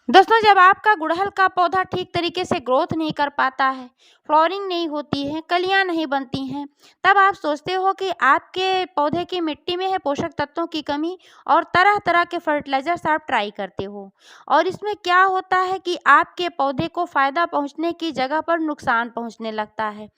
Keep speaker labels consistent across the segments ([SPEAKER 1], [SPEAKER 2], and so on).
[SPEAKER 1] दोस्तों, जब आपका गुड़हल का पौधा ठीक तरीके से ग्रोथ नहीं कर पाता है, फ्लावरिंग नहीं होती है, कलियां नहीं बनती हैं, तब आप सोचते हो कि आपके पौधे की मिट्टी में है पोषक तत्वों की कमी और तरह तरह के फर्टिलाइजर्स आप ट्राई करते हो। और इसमें क्या होता है कि आपके पौधे को फ़ायदा पहुंचने की जगह पर नुकसान पहुंचने लगता है,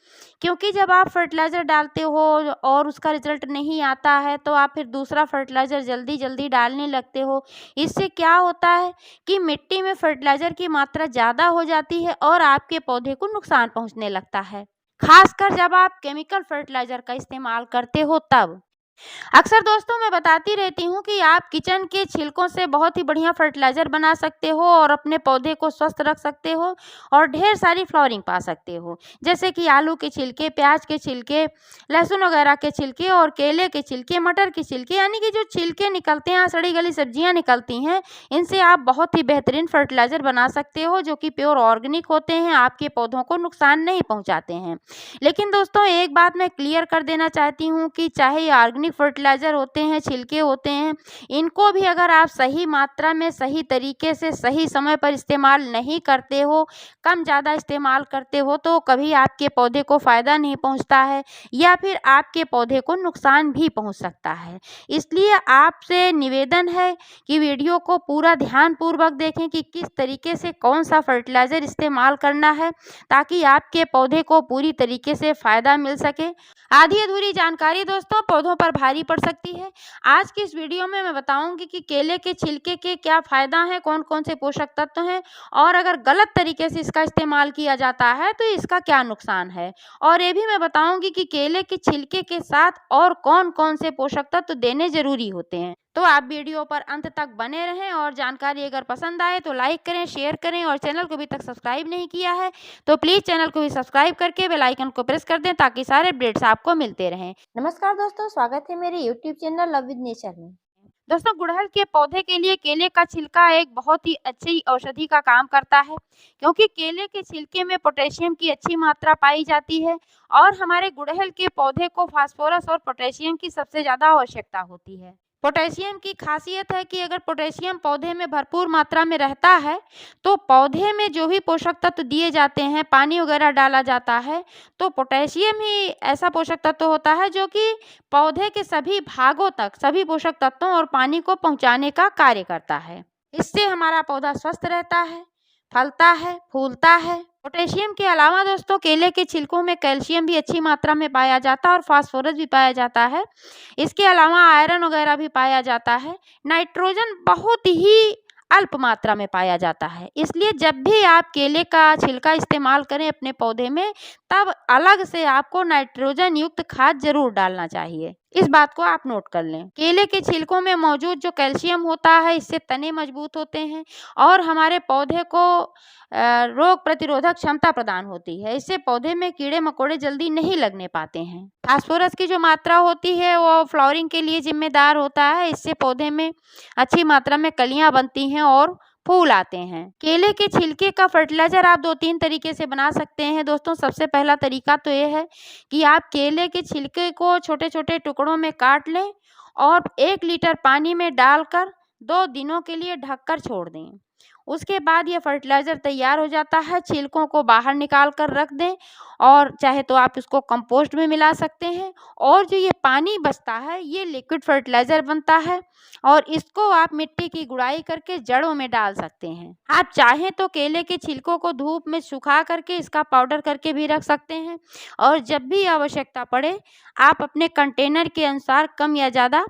[SPEAKER 1] क्योंकि जब आप फर्टिलाइज़र डालते हो और उसका रिजल्ट नहीं आता है तो आप फिर दूसरा फर्टिलाइज़र जल्दी जल्दी डालने लगते हो। इससे क्या होता है कि मिट्टी में फर्टिलाइज़र की मात्रा ज़्यादा हो जाती है और आपके पौधे को नुकसान पहुंचने लगता है। खासकर जब आप केमिकल फर्टिलाइज़र का इस्तेमाल करते हो तब। अक्सर दोस्तों मैं बताती रहती हूँ कि आप किचन के छिलकों से बहुत ही बढ़िया फर्टिलाइज़र बना सकते हो और अपने पौधे को स्वस्थ रख सकते हो और ढेर सारी फ्लावरिंग पा सकते हो। जैसे कि आलू के छिलके, प्याज के छिलके, लहसुन वगैरह के छिलके और केले के छिलके, मटर के छिलके, यानी कि जो छिलके निकलते हैं, सड़ी गली सब्जियां निकलती हैं, इनसे आप बहुत ही बेहतरीन फर्टिलाइज़र बना सकते हो जो कि प्योर ऑर्गेनिक होते हैं, आपके पौधों को नुकसान नहीं पहुँचाते हैं। लेकिन दोस्तों एक बात मैं क्लियर कर देना चाहती हूँ कि चाहे ये ऑर्गेनिक फर्टिलाइज़र होते हैं, छिलके होते हैं, इनको भी अगर आप सही मात्रा में, सही तरीके से, सही समय पर इस्तेमाल नहीं करते हो, कम ज़्यादा इस्तेमाल करते हो तो कभी आपके पौधे को फ़ायदा नहीं पहुँचता है या फिर आपके पौधे को नुकसान भी पहुँच सकता है। इसलिए आपसे निवेदन है कि वीडियो को पूरा ध्यानपूर्वक देखें कि किस तरीके से कौन-सा फर्टिलाइज़र इस्तेमाल करना है ताकि आपके पौधे को पूरी तरीके से फ़ायदा मिल सके। आधी अधूरी जानकारी दोस्तों पौधों पर भारी पड़ सकती है। आज की इस वीडियो में मैं बताऊंगी कि केले के छिलके के क्या फ़ायदा हैं, कौन-कौन से पोषक तत्व हैं और अगर गलत तरीके से इसका इस्तेमाल किया जाता है तो इसका क्या नुकसान है। और ये भी मैं बताऊंगी कि केले के छिलके के साथ और कौन-कौन से पोषक तत्व देने ज़रूरी होते हैं। तो आप वीडियो पर अंत तक बने रहें और जानकारी अगर पसंद आए तो लाइक करें, शेयर करें और चैनल को अभी तक सब्सक्राइब नहीं किया है तो प्लीज़ चैनल को भी सब्सक्राइब करके बेल आइकन को प्रेस कर दें ताकि सारे अपडेट्स आपको मिलते रहें। नमस्कार दोस्तों, स्वागत है मेरे YouTube channel love with nature में। दोस्तों, गुड़हल के पौधे के लिए केले का छिलका एक बहुत ही अच्छी औषधि का काम करता है, क्योंकि केले के छिलके में पोटेशियम की अच्छी मात्रा पाई जाती है और हमारे गुड़हल के पौधे को फास्फोरस और पोटेशियम की सबसे ज़्यादा आवश्यकता होती है। पोटेशियम की खासियत है कि अगर पोटेशियम पौधे में भरपूर मात्रा में रहता है तो पौधे में जो भी पोषक तत्व दिए जाते हैं, पानी वगैरह डाला जाता है, तो पोटेशियम ही ऐसा पोषक तत्व होता है जो कि पौधे के सभी भागों तक सभी पोषक तत्वों और पानी को पहुंचाने का कार्य करता है। इससे हमारा पौधा स्वस्थ रहता है, फलता है, फूलता है। पोटेशियम के अलावा दोस्तों केले के छिलकों में कैल्शियम भी अच्छी मात्रा में पाया जाता है और फास्फोरस भी पाया जाता है। इसके अलावा आयरन वगैरह भी पाया जाता है। नाइट्रोजन बहुत ही अल्प मात्रा में पाया जाता है। इसलिए जब भी आप केले का छिलका इस्तेमाल करें अपने पौधे में, तब अलग से आपको नाइट्रोजन युक्त खाद ज़रूर डालना चाहिए। इस बात को आप नोट कर लें। केले के छिलकों में मौजूद जो कैल्शियम होता है, इससे तने मजबूत होते हैं और हमारे पौधे को रोग प्रतिरोधक क्षमता प्रदान होती है। इससे पौधे में कीड़े मकोड़े जल्दी नहीं लगने पाते हैं। फास्फोरस की जो मात्रा होती है वो फ्लावरिंग के लिए जिम्मेदार होता है। इससे पौधे में अच्छी मात्रा में कलियां बनती हैं और फूल आते हैं। केले के छिलके का फर्टिलाइज़र आप 2-3 तरीके से बना सकते हैं दोस्तों। सबसे पहला तरीका तो ये है कि आप केले के छिलके को छोटे-छोटे टुकड़ों में काट लें और 1 लीटर पानी में डालकर 2 दिनों के लिए ढककर छोड़ दें। उसके बाद ये फर्टिलाइज़र तैयार हो जाता है। छिलकों को बाहर निकाल कर रख दें और चाहे तो आप इसको कंपोस्ट में मिला सकते हैं और जो ये पानी बचता है ये लिक्विड फर्टिलाइज़र बनता है और इसको आप मिट्टी की गुड़ाई करके जड़ों में डाल सकते हैं। आप चाहें तो केले के छिलकों को धूप में सुखा करके इसका पाउडर करके भी रख सकते हैं और जब भी आवश्यकता पड़े आप अपने कंटेनर के अनुसार कम या ज़्यादा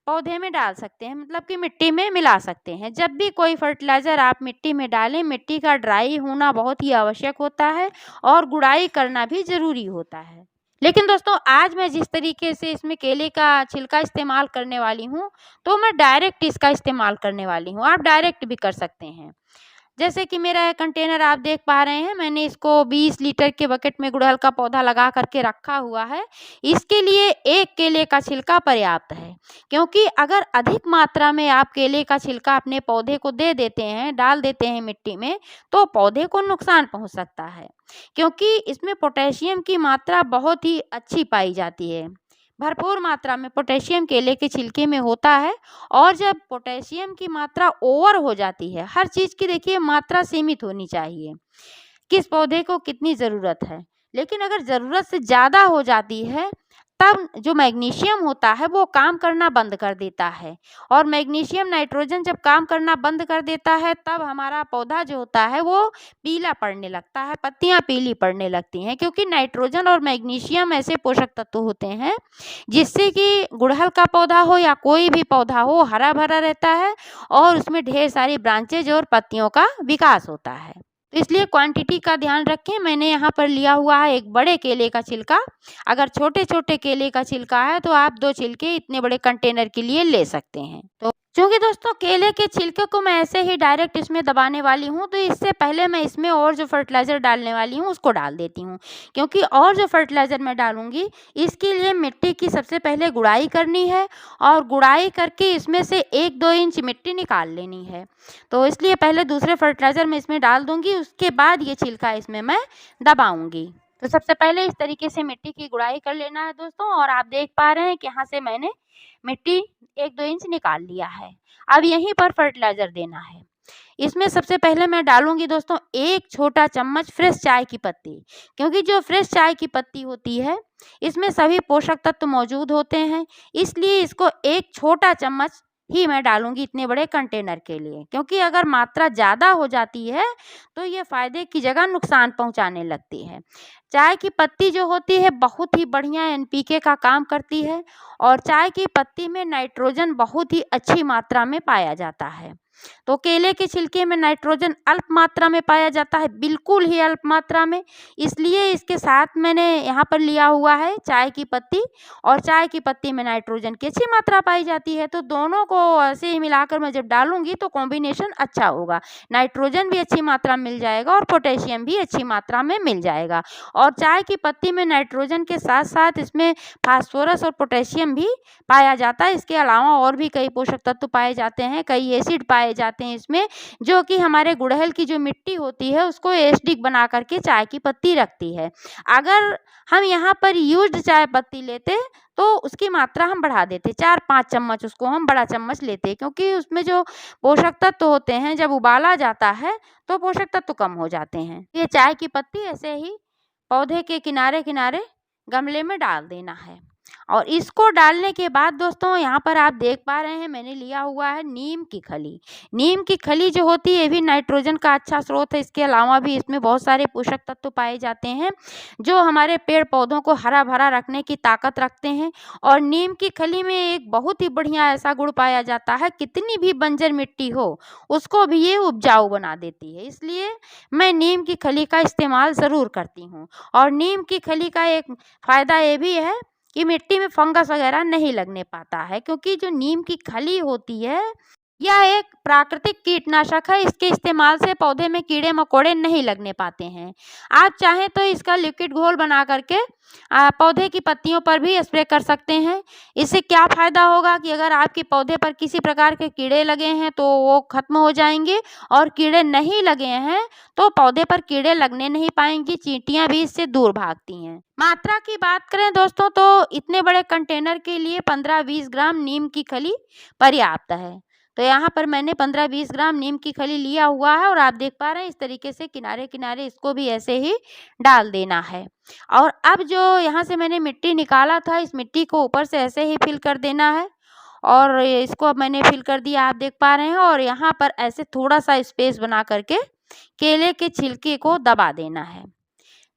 [SPEAKER 1] पौधे में डाल सकते हैं, मतलब कि मिट्टी में मिला सकते हैं। जब भी कोई फर्टिलाइज़र आप मिट्टी में डालें, मिट्टी का ड्राई होना बहुत ही आवश्यक होता है और गुड़ाई करना भी ज़रूरी होता है। लेकिन दोस्तों आज मैं जिस तरीके से इसमें केले का छिलका इस्तेमाल करने वाली हूँ, तो मैं डायरेक्ट इसका इस्तेमाल करने वाली हूँ। आप डायरेक्ट भी कर सकते हैं। जैसे कि मेरा कंटेनर आप देख पा रहे हैं, मैंने इसको 20 लीटर के बकेट में गुड़हल का पौधा लगा करके रखा हुआ है। इसके लिए 1 केले का छिलका पर्याप्त है, क्योंकि अगर अधिक मात्रा में आप केले का छिलका अपने पौधे को दे देते हैं, डाल देते हैं मिट्टी में, तो पौधे को नुकसान पहुंच सकता है, क्योंकि इसमें पोटेशियम की मात्रा बहुत ही अच्छी पाई जाती है। भरपूर मात्रा में पोटेशियम केले के छिलके में होता है। और जब पोटेशियम की मात्रा ओवर हो जाती है, हर चीज़ की देखिए मात्रा सीमित होनी चाहिए, किस पौधे को कितनी ज़रूरत है। लेकिन अगर ज़रूरत से ज़्यादा हो जाती है, तब जो मैग्नीशियम होता है वो काम करना बंद कर देता है। और मैग्नीशियम नाइट्रोजन जब काम करना बंद कर देता है, तब हमारा पौधा जो होता है वो पीला पड़ने लगता है, पत्तियां पीली पड़ने लगती हैं। क्योंकि नाइट्रोजन और मैग्नीशियम ऐसे पोषक तत्व होते हैं जिससे कि गुड़हल का पौधा हो या कोई भी पौधा हो, हरा भरा रहता है और उसमें ढेर सारी ब्रांचेज और पत्तियों का विकास होता है। तो इसलिए क्वांटिटी का ध्यान रखें। मैंने यहाँ पर लिया हुआ है एक बड़े केले का छिलका। अगर छोटे छोटे केले का छिलका है तो आप 2 छिलके इतने बड़े कंटेनर के लिए ले सकते हैं। तो क्योंकि दोस्तों केले के छिलके को मैं ऐसे ही डायरेक्ट इसमें दबाने वाली हूँ, तो इससे पहले मैं इसमें और जो फर्टिलाइज़र डालने वाली हूँ उसको डाल देती हूँ। क्योंकि और जो फर्टिलाइज़र मैं डालूँगी, इसके लिए मिट्टी की सबसे पहले गुड़ाई करनी है और गुड़ाई करके इसमें से 1-2 इंच मिट्टी निकाल लेनी है। तो इसलिए पहले दूसरे फर्टिलाइज़र मैं इसमें डाल दूँगी, उसके बाद ये छिलका इसमें मैं दबाऊँगी। तो सबसे पहले इस तरीके से मिट्टी की गुड़ाई कर लेना है दोस्तों। और आप देख पा रहे हैं कि यहाँ से मैंने मिट्टी 1-2 इंच निकाल लिया है। अब यहीं पर फर्टिलाइज़र देना है। इसमें सबसे पहले मैं डालूँगी दोस्तों 1 छोटा चम्मच फ्रेश चाय की पत्ती। क्योंकि जो फ्रेश चाय की पत्ती होती है, इसमें सभी पोषक तत्व मौजूद होते हैं, इसलिए इसको 1 छोटा चम्मच ही मैं डालूँगी इतने बड़े कंटेनर के लिए। क्योंकि अगर मात्रा ज़्यादा हो जाती है, तो ये फ़ायदे की जगह नुकसान पहुँचाने लगती है। चाय की पत्ती जो होती है बहुत ही बढ़िया एनपीके का काम करती है और चाय की पत्ती में नाइट्रोजन बहुत ही अच्छी मात्रा में पाया जाता है। तो केले के छिलके में नाइट्रोजन अल्प मात्रा में पाया जाता है, बिल्कुल ही अल्प मात्रा में। इसलिए इसके साथ मैंने यहाँ पर लिया हुआ है चाय की पत्ती, और चाय की पत्ती में नाइट्रोजन की अच्छी मात्रा पाई जाती है। तो दोनों को ऐसे ही मिलाकर मैं जब डालूंगी तो कॉम्बिनेशन अच्छा होगा, नाइट्रोजन भी अच्छी मात्रा में मिल जाएगा और पोटेशियम भी अच्छी मात्रा में मिल जाएगा। और चाय की पत्ती में नाइट्रोजन के साथ साथ इसमें फास्फोरस और पोटेशियम भी पाया जाता है। इसके अलावा और भी कई पोषक तत्व पाए जाते हैं, कई एसिड पाए जाते हैं इसमें, जो कि हमारे गुड़हल की जो मिट्टी होती है उसको एसिडिक बना करके चाय की पत्ती रखती है। अगर हम यहाँ पर यूज्ड चाय पत्ती लेते तो उसकी मात्रा हम बढ़ा देते, 4-5 चम्मच उसको हम बड़ा चम्मच लेते। क्योंकि उसमें जो पोषक तत्व होते हैं जब उबाला जाता है तो पोषक तत्व कम हो जाते हैं। ये चाय की पत्ती ऐसे ही पौधे के किनारे किनारे गमले में डाल देना है। और इसको डालने के बाद दोस्तों यहाँ पर आप देख पा रहे हैं मैंने लिया हुआ है नीम की खली। नीम की खली जो होती है ये भी नाइट्रोजन का अच्छा स्रोत है। इसके अलावा भी इसमें बहुत सारे पोषक तत्व पाए जाते हैं जो हमारे पेड़ पौधों को हरा भरा रखने की ताकत रखते हैं। और नीम की खली में एक बहुत ही बढ़िया ऐसा गुण पाया जाता है, कितनी भी बंजर मिट्टी हो उसको भी ये उपजाऊ बना देती है। इसलिए मैं नीम की खली का इस्तेमाल ज़रूर करती हूँ। और नीम की खली का एक फ़ायदा ये भी है कि मिट्टी में फंगस वगैरह नहीं लगने पाता है। क्योंकि जो नीम की खली होती है यह एक प्राकृतिक कीटनाशक है, इसके इस्तेमाल से पौधे में कीड़े मकोड़े नहीं लगने पाते हैं। आप चाहें तो इसका लिक्विड घोल बना करके पौधे की पत्तियों पर भी स्प्रे कर सकते हैं। इससे क्या फ़ायदा होगा कि अगर आपके पौधे पर किसी प्रकार के कीड़े लगे हैं तो वो खत्म हो जाएंगे, और कीड़े नहीं लगे हैं तो पौधे पर कीड़े लगने नहीं पाएंगी, चींटियां भी इससे दूर भागती हैं। मात्रा की बात करें दोस्तों तो इतने बड़े कंटेनर के लिए 15-20 ग्राम नीम की खली पर्याप्त है। तो यहाँ पर मैंने 15-20 ग्राम नीम की खली लिया हुआ है और आप देख पा रहे हैं इस तरीके से किनारे किनारे इसको भी ऐसे ही डाल देना है। और अब जो यहाँ से मैंने मिट्टी निकाला था इस मिट्टी को ऊपर से ऐसे ही फिल कर देना है। और इसको अब मैंने फिल कर दिया, आप देख पा रहे हैं। और यहाँ पर ऐसे थोड़ा सा स्पेस बना करके केले के छिलके को दबा देना है।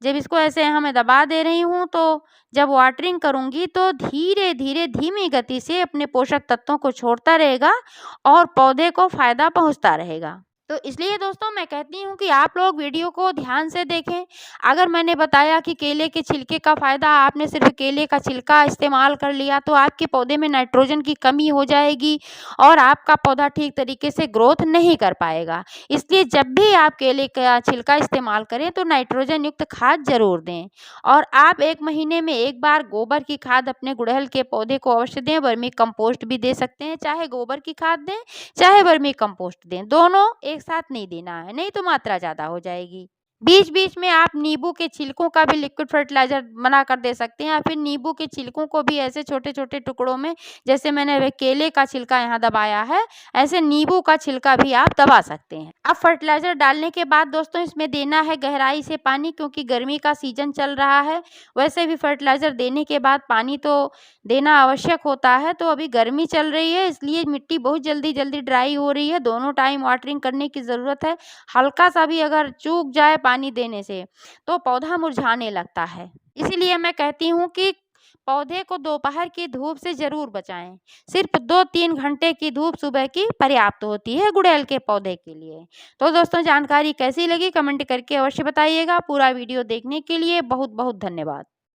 [SPEAKER 1] जब इसको ऐसे यहाँ मैं दबा दे रही हूँ तो जब वाटरिंग करूँगी तो धीरे धीरे धीमी गति से अपने पोषक तत्वों को छोड़ता रहेगा और पौधे को फ़ायदा पहुँचता रहेगा। तो इसलिए दोस्तों मैं कहती हूँ कि आप लोग वीडियो को ध्यान से देखें। अगर मैंने बताया कि केले के छिलके का फ़ायदा, आपने सिर्फ केले का छिलका इस्तेमाल कर लिया तो आपके पौधे में नाइट्रोजन की कमी हो जाएगी और आपका पौधा ठीक तरीके से ग्रोथ नहीं कर पाएगा। इसलिए जब भी आप केले का छिलका इस्तेमाल करें तो नाइट्रोजन युक्त खाद ज़रूर दें। और आप 1 महीने में 1 बार गोबर की खाद अपने गुड़हल के पौधे को अवश्य दें। वर्मी कंपोस्ट भी दे सकते हैं, चाहे गोबर की खाद दें चाहे वर्मी कंपोस्ट दें, दोनों एक साथ नहीं देना है, नहीं तो मात्रा ज़्यादा हो जाएगी। बीच बीच में आप नींबू के छिलकों का भी लिक्विड फर्टिलाइजर बनाकर दे सकते हैं, या फिर नींबू के छिलकों को भी ऐसे छोटे छोटे टुकड़ों में, जैसे मैंने वे केले का छिलका यहाँ दबाया है, ऐसे नींबू का छिलका भी आप दबा सकते हैं। अब फर्टिलाइजर डालने के बाद दोस्तों इसमें देना है गहराई से पानी, क्योंकि गर्मी का सीजन चल रहा है। वैसे भी फर्टिलाइजर देने के बाद पानी तो देना आवश्यक होता है, तो अभी गर्मी चल रही है इसलिए मिट्टी बहुत जल्दी जल्दी ड्राई हो रही है, दोनों टाइम वाटरिंग करने की ज़रूरत है। हल्का सा भी अगर चूक जाए पानी देने से तो पौधा मुरझाने लगता है। इसीलिए मैं कहती हूँ कि पौधे को दोपहर की धूप से ज़रूर बचाएं। सिर्फ 2-3 घंटे की धूप सुबह की पर्याप्त होती है गुड़हल के पौधे के लिए। तो दोस्तों जानकारी कैसी लगी कमेंट करके अवश्य बताइएगा। पूरा वीडियो देखने के लिए बहुत बहुत धन्यवाद।